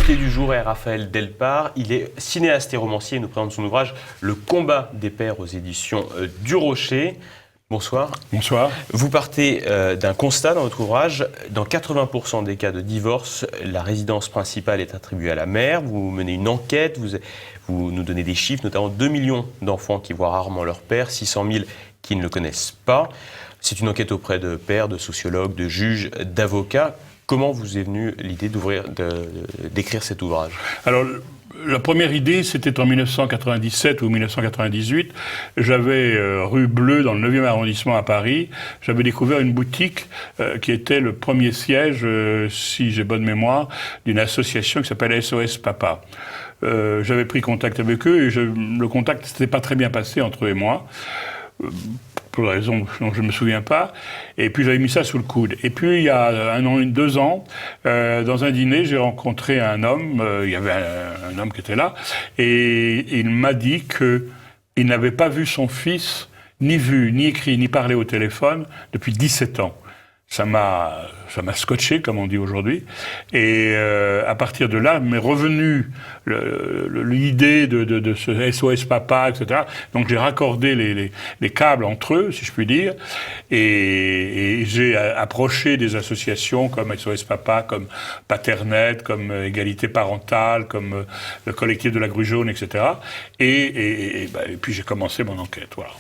l'invité du jour est Raphaël Delpar. Il est cinéaste et romancier et nous présente son ouvrage Le combat des pères aux éditions du Rocher. Bonsoir. Bonsoir. Vous partez d'un constat dans votre ouvrage. Dans 80% des cas de divorce, la résidence principale est attribuée à la mère. Vous menez une enquête, vous nous donnez des chiffres, notamment 2 millions d'enfants qui voient rarement leur père, 600 000 qui ne le connaissent pas. C'est une enquête auprès de pères, de sociologues, de juges, d'avocats. Comment vous est venue l'idée d'écrire cet ouvrage ? Alors, la première idée, c'était en 1997 ou 1998. J'avais, rue Bleue, dans le 9e arrondissement à Paris, j'avais découvert une boutique qui était le premier siège, si j'ai bonne mémoire, d'une association qui s'appelle SOS Papa. J'avais pris contact avec eux et le contact ne s'était pas très bien passé entre eux et moi. Pour des raisons dont je ne me souviens pas, et puis j'avais mis ça sous le coude. Et puis il y a 1 an, 2 ans, dans un dîner, j'ai rencontré un homme, il y avait un homme qui était là, et il m'a dit qu'il n'avait pas vu son fils, ni vu, ni écrit, ni parlé au téléphone depuis 17 ans. Ça m'a scotché, comme on dit aujourd'hui. Et à partir de là, m'est revenue l'idée de ce SOS Papa, etc. Donc j'ai raccordé les câbles entre eux, si je puis dire, et j'ai approché des associations comme SOS Papa, comme Paternet, comme Égalité Parentale, comme le collectif de la Grue Jaune, etc. Et puis j'ai commencé mon enquête, voilà.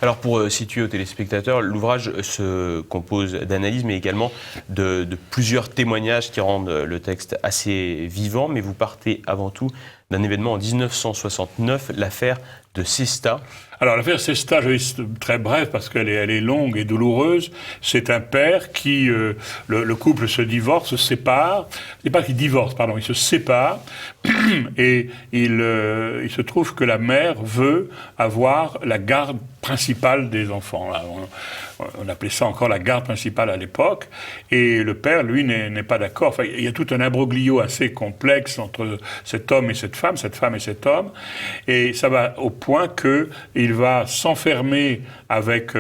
Alors pour situer aux téléspectateurs, l'ouvrage se compose d'analyses mais également de plusieurs témoignages qui rendent le texte assez vivant, mais vous partez avant tout d'un événement en 1969, l'affaire de Cesta. Alors l'affaire Cesta, je vais être très bref parce qu'elle est longue et douloureuse. C'est un père qui, le couple se divorce, se sépare. C'est pas qu'il divorce, pardon, il se sépare et il se trouve que la mère veut avoir la garde principale des enfants. Là, on appelait ça encore la garde principale à l'époque. Et le père, lui, n'est pas d'accord. Enfin, il y a tout un imbroglio assez complexe entre cet homme et cette femme et cet homme. Et ça va au point qu'il va s'enfermer avec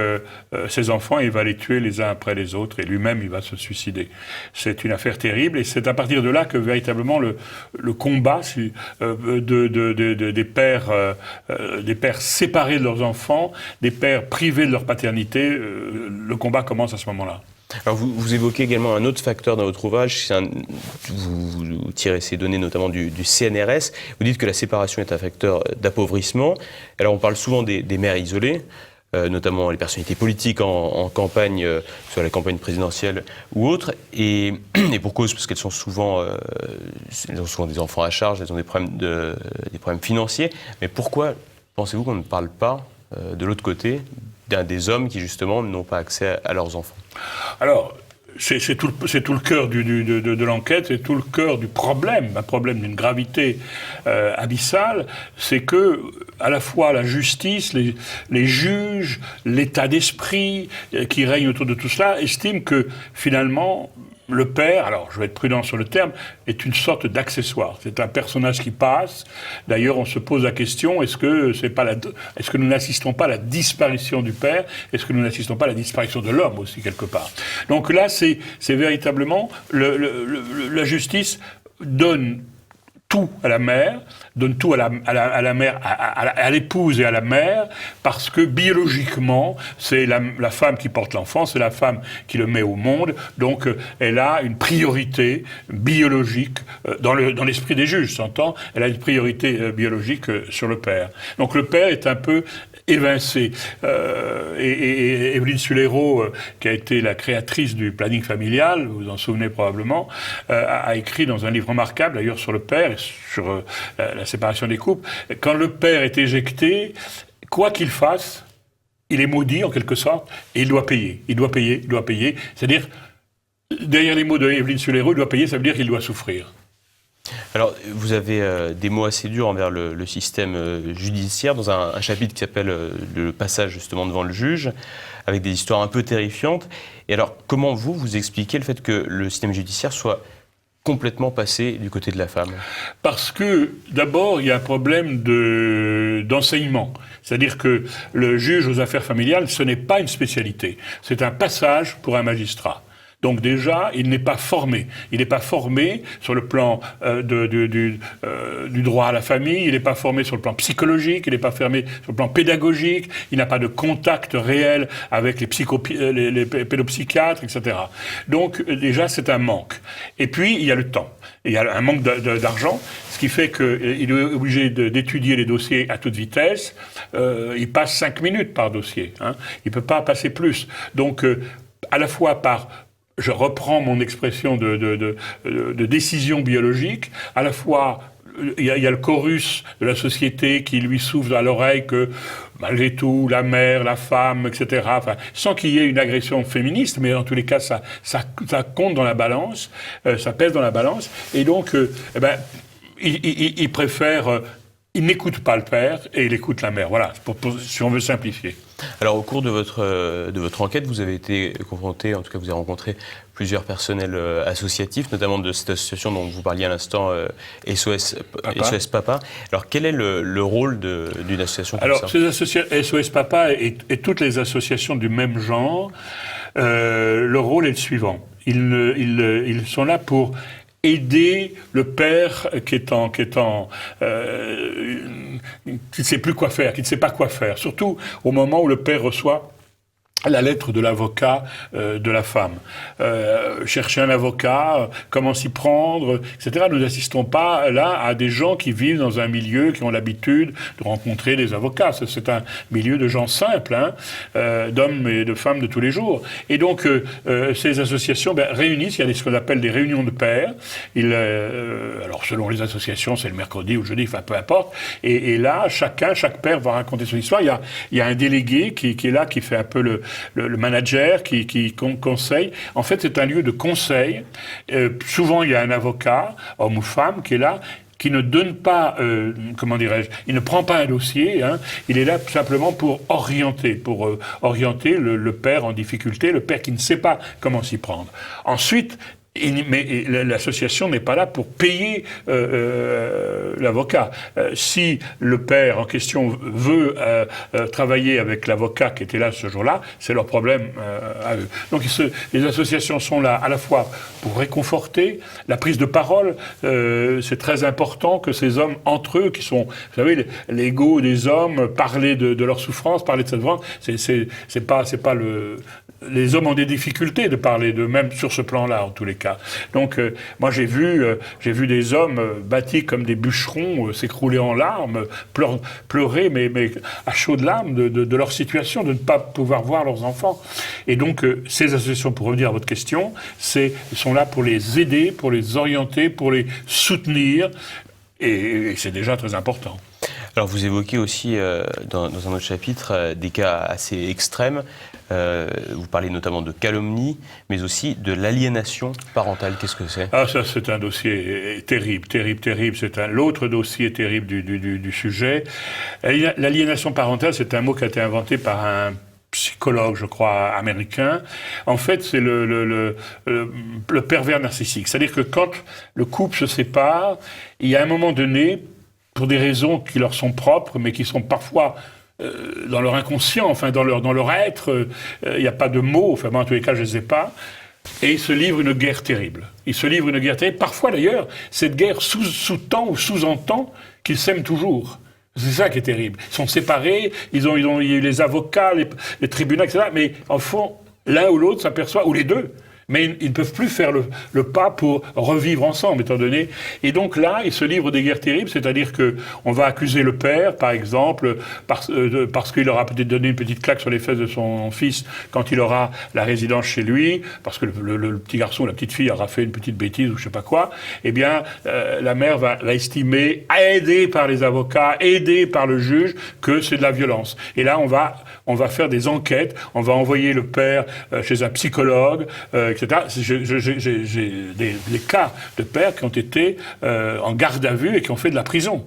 ses enfants et il va les tuer les uns après les autres. Et lui-même, il va se suicider. C'est une affaire terrible. Et c'est à partir de là que véritablement le combat des pères séparés de leurs enfants, des pères privés de leur paternité, le combat commence à ce moment-là. Alors vous évoquez également un autre facteur dans votre ouvrage, vous tirez ces données notamment du CNRS, vous dites que la séparation est un facteur d'appauvrissement. Alors on parle souvent des mères isolées, notamment les personnalités politiques en campagne, sur la campagne présidentielle ou autre, et pour cause, parce qu'elles ont souvent des enfants à charge, elles ont des problèmes financiers, mais pourquoi pensez-vous qu'on ne parle pas de l'autre côté des hommes qui justement n'ont pas accès à leurs enfants? Alors, c'est tout le cœur de l'enquête, c'est tout le cœur du problème, un problème d'une gravité abyssale, c'est que à la fois la justice, les juges, l'état d'esprit qui règne autour de tout cela estiment que finalement le père, alors je vais être prudent sur le terme, est une sorte d'accessoire. C'est un personnage qui passe. D'ailleurs, on se pose la question, est-ce que nous n'assistons pas à la disparition du père? Est-ce que nous n'assistons pas à la disparition de l'homme aussi, quelque part? Donc là, c'est véritablement la justice donne tout à la mère, donne tout à la mère, à l'épouse et à la mère, parce que biologiquement, c'est la femme qui porte l'enfant, c'est la femme qui le met au monde, donc elle a une priorité biologique, dans l'esprit des juges, s'entend, elle a une priorité biologique sur le père. Donc le père est un peu évincé. Et Evelyne Sulero, qui a été la créatrice du planning familial, vous vous en souvenez probablement, a écrit dans un livre remarquable, d'ailleurs sur le père, sur la séparation des couples, quand le père est éjecté, quoi qu'il fasse, il est maudit en quelque sorte, et il doit payer. Il doit payer. C'est-à-dire, derrière les mots de Evelyne Sulero, il doit payer, ça veut dire qu'il doit souffrir. Alors, vous avez des mots assez durs envers le système judiciaire dans un chapitre qui s'appelle le passage justement devant le juge, avec des histoires un peu terrifiantes. Et alors, comment vous expliquez le fait que le système judiciaire soit complètement passé du côté de la femme? Parce que, d'abord, il y a un problème d'enseignement. C'est-à-dire que le juge aux affaires familiales, ce n'est pas une spécialité. C'est un passage pour un magistrat. Donc déjà, il n'est pas formé. Il n'est pas formé sur le plan du droit à la famille, il n'est pas formé sur le plan psychologique, il n'est pas formé sur le plan pédagogique, il n'a pas de contact réel avec les pédopsychiatres, etc. Donc déjà, c'est un manque. Et puis, il y a le temps. Il y a un manque d'argent, ce qui fait qu'il est obligé d'étudier les dossiers à toute vitesse. Il passe 5 minutes par dossier. Hein. Il ne peut pas passer plus. Donc, à la fois je reprends mon expression de décision biologique, à la fois il y a le chorus de la société qui lui souffle à l'oreille que malgré tout, la mère, la femme, etc., enfin, sans qu'il y ait une agression féministe, mais en tous les cas, ça compte dans la balance, ça pèse dans la balance, et donc, il préfère... il n'écoute pas le père et il écoute la mère. Voilà, si on veut simplifier. Alors, au cours de votre enquête, vous avez été confronté, en tout cas, vous avez rencontré plusieurs personnels associatifs, notamment de cette association dont vous parliez à l'instant, SOS Papa. Alors, quel est le rôle d'une association comme ça ? Alors, ces associations, SOS Papa et toutes les associations du même genre, le rôle est le suivant. Ils sont là pour aider le père qui ne sait plus quoi faire, qui ne sait pas quoi faire. Surtout au moment où le père reçoit la lettre de l'avocat de la femme. Chercher un avocat, comment s'y prendre, etc. Nous n'assistons pas là à des gens qui vivent dans un milieu, qui ont l'habitude de rencontrer des avocats. C'est un milieu de gens simples, hein, d'hommes et de femmes de tous les jours. Et donc, ces associations réunissent, il y a ce qu'on appelle des réunions de pères. Alors, selon les associations, c'est le mercredi ou le jeudi, enfin, peu importe. Et là, chaque père va raconter son histoire. Il y a un délégué qui est là, qui fait un peu le manager qui conseille. En fait, c'est un lieu de conseil. Souvent, il y a un avocat, homme ou femme, qui est là, qui ne donne pas, il ne prend pas un dossier, hein, il est là simplement pour orienter le père en difficulté, le père qui ne sait pas comment s'y prendre. Ensuite, mais l'association n'est pas là pour payer l'avocat. Si le père en question veut travailler avec l'avocat qui était là ce jour-là, c'est leur problème à eux. Donc les associations sont là à la fois pour réconforter la prise de parole. C'est très important que ces hommes entre eux, qui sont, vous savez, l'ego des hommes, parler de leur souffrance, parler de cette souffrance, c'est pas les hommes ont des difficultés de parler d'eux-mêmes sur ce plan-là, en tous les cas. Donc, moi, j'ai vu des hommes bâtis comme des bûcherons s'écrouler en larmes, pleurer, mais à chaudes larmes de leur situation, de ne pas pouvoir voir leurs enfants. Et donc, ces associations, pour revenir à votre question, sont là pour les aider, pour les orienter, pour les soutenir, et c'est déjà très important. Alors, vous évoquez aussi, dans un autre chapitre, des cas assez extrêmes. Vous parlez notamment de calomnie, mais aussi de l'aliénation parentale. Qu'est-ce que c'est ? Ah, ça, c'est un dossier terrible. C'est l'autre dossier terrible du sujet. L'aliénation parentale, c'est un mot qui a été inventé par un psychologue, je crois, américain. En fait, c'est le pervers narcissique. C'est-à-dire que quand le couple se sépare, il y a un moment donné, pour des raisons qui leur sont propres, mais qui sont parfois dans leur inconscient, enfin dans leur être, il n'y a pas de mots, enfin moi, en tous les cas je ne les ai pas, et ils se livrent une guerre terrible. Parfois d'ailleurs, cette guerre sous-tend ou sous-entend qu'ils s'aiment toujours. C'est ça qui est terrible. Ils sont séparés, il y a eu les avocats, les tribunaux, etc. Mais en fond, l'un ou l'autre s'aperçoit, ou les deux, mais ils ne peuvent plus faire le pas pour revivre ensemble, étant donné. Et donc là, ils se livrent des guerres terribles, c'est-à-dire qu'on va accuser le père, par exemple, parce qu'il aura peut-être donné une petite claque sur les fesses de son fils quand il aura la résidence chez lui, parce que le petit garçon ou la petite fille aura fait une petite bêtise ou je sais pas quoi. Eh bien, la mère va estimer, aidée par les avocats, aidée par le juge, que c'est de la violence. Et là, on va faire des enquêtes, on va envoyer le père chez un psychologue, etc. J'ai des cas de pères qui ont été en garde à vue et qui ont fait de la prison.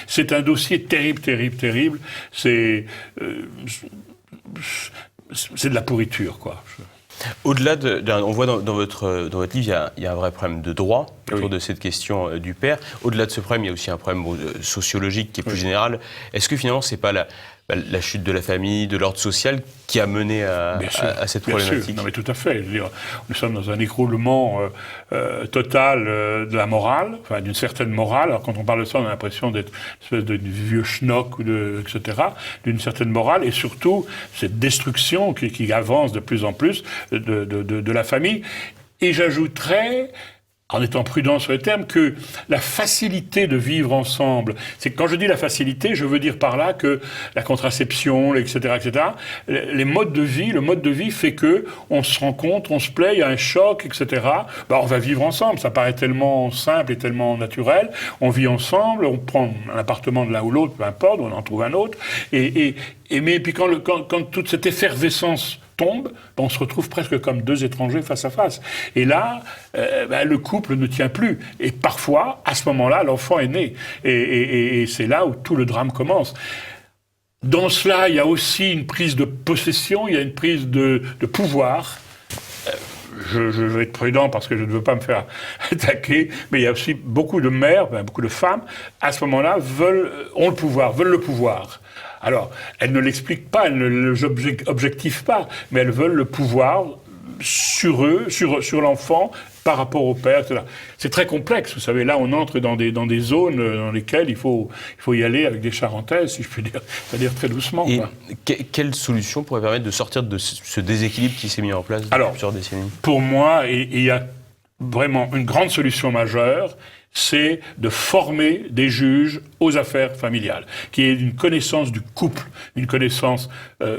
C'est un dossier terrible. C'est de la pourriture, quoi. Au-delà on voit dans votre livre, il y a un vrai problème de droit autour de cette question du père. Au-delà de ce problème, il y a aussi un problème sociologique qui est plus général. Est-ce que finalement, c'est pas la chute de la famille, de l'ordre social, qui a mené à cette problématique. Sûr. Non, mais tout à fait. Je veux dire, nous sommes dans un écroulement total de la morale, enfin d'une certaine morale. Alors quand on parle de ça, on a l'impression d'être une espèce de vieux schnock, etc., d'une certaine morale, et surtout cette destruction qui avance de plus en plus de la famille. Et j'ajouterais, en étant prudent sur les termes, que la facilité de vivre ensemble, c'est que quand je dis la facilité, je veux dire par là que la contraception, etc., le mode de vie fait que on se rencontre, on se plaît, il y a un choc, etc. On va vivre ensemble, ça paraît tellement simple et tellement naturel. On vit ensemble, on prend un appartement de l'un ou l'autre, peu importe, on en trouve un autre. Mais puis quand toute cette effervescence tombe, on se retrouve presque comme deux étrangers face à face. Et là, le couple ne tient plus. Et parfois, à ce moment-là, l'enfant est né. Et c'est là où tout le drame commence. Dans cela, il y a aussi une prise de possession, il y a une prise de pouvoir. Je vais être prudent parce que je ne veux pas me faire attaquer, mais il y a aussi beaucoup de mères, beaucoup de femmes, à ce moment-là, veulent le pouvoir. Alors, elles ne l'expliquent pas, elles ne l'objectivent pas, mais elles veulent le pouvoir sur eux, sur l'enfant, par rapport au père, etc. C'est très complexe, vous savez, là on entre dans des zones dans lesquelles il faut y aller avec des charentaises, si je puis dire, c'est-à-dire très doucement. Et quelle solution pourrait permettre de sortir de ce déséquilibre qui s'est mis en place depuis plusieurs décennies ? Pour moi, il y a vraiment une grande solution majeure, c'est de former des juges aux affaires familiales, qui est une connaissance du couple, une connaissance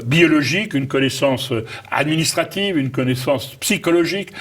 biologique, une connaissance administrative, une connaissance psychologique,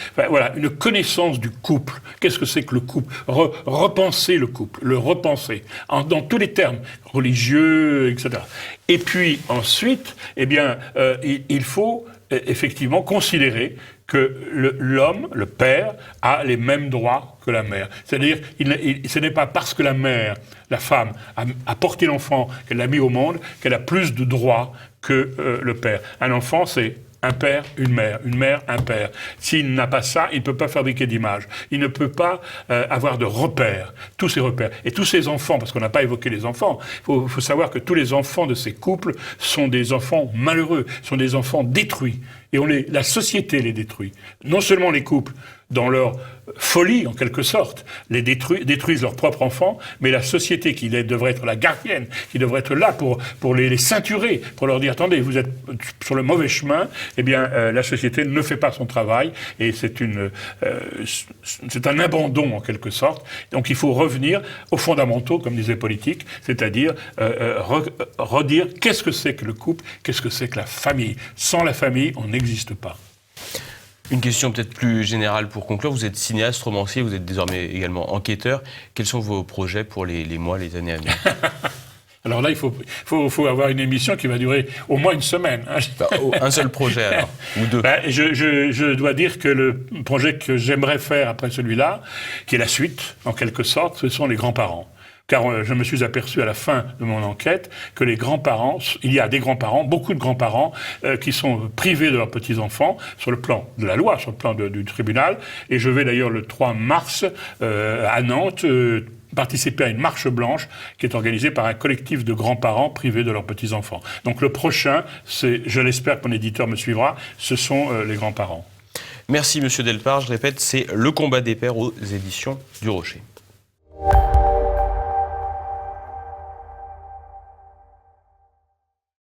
une connaissance du couple. Qu'est-ce que c'est que le couple ? Repenser le couple, le repenser, dans tous les termes, religieux, etc. Et puis ensuite, il faut effectivement considérer que l'homme, le père, a les mêmes droits que la mère. C'est-à-dire, ce n'est pas parce que la mère, la femme, a porté l'enfant, qu'elle l'a mis au monde, qu'elle a plus de droits que le père. Un enfant, c'est un père, une mère, un père. S'il n'a pas ça, il ne peut pas fabriquer d'image. Il ne peut pas avoir de repères, tous ces repères. Et tous ces enfants, parce qu'on n'a pas évoqué les enfants, il faut savoir que tous les enfants de ces couples sont des enfants malheureux, sont des enfants détruits. Et la société les détruit. Non seulement les couples, dans leur folie, en quelque sorte, détruisent leurs propres enfants, mais la société qui devrait être la gardienne, qui devrait être là pour les ceinturer, pour leur dire, attendez, vous êtes sur le mauvais chemin, la société ne fait pas son travail, et c'est un abandon, en quelque sorte. Donc il faut revenir aux fondamentaux, comme disait Politique, c'est-à-dire redire qu'est-ce que c'est que le couple, qu'est-ce que c'est que la famille. Sans la famille, on n'existe pas. Une question peut-être plus générale pour conclure. Vous êtes cinéaste, romancier, vous êtes désormais également enquêteur. Quels sont vos projets pour les mois, les années à venir ? Alors là, il faut avoir une émission qui va durer au moins une semaine. Un seul projet alors, ou deux ? Je dois dire que le projet que j'aimerais faire après celui-là, qui est la suite, en quelque sorte, ce sont les grands-parents. Car je me suis aperçu à la fin de mon enquête que les grands-parents, il y a des grands-parents, beaucoup de grands-parents qui sont privés de leurs petits-enfants sur le plan de la loi, sur le plan du tribunal. Et je vais d'ailleurs le 3 mars à Nantes participer à une marche blanche qui est organisée par un collectif de grands-parents privés de leurs petits-enfants. Donc le prochain, je l'espère que mon éditeur me suivra, ce sont les grands-parents. Merci Monsieur Delpard, je répète, c'est Le combat des pères aux éditions du Rocher.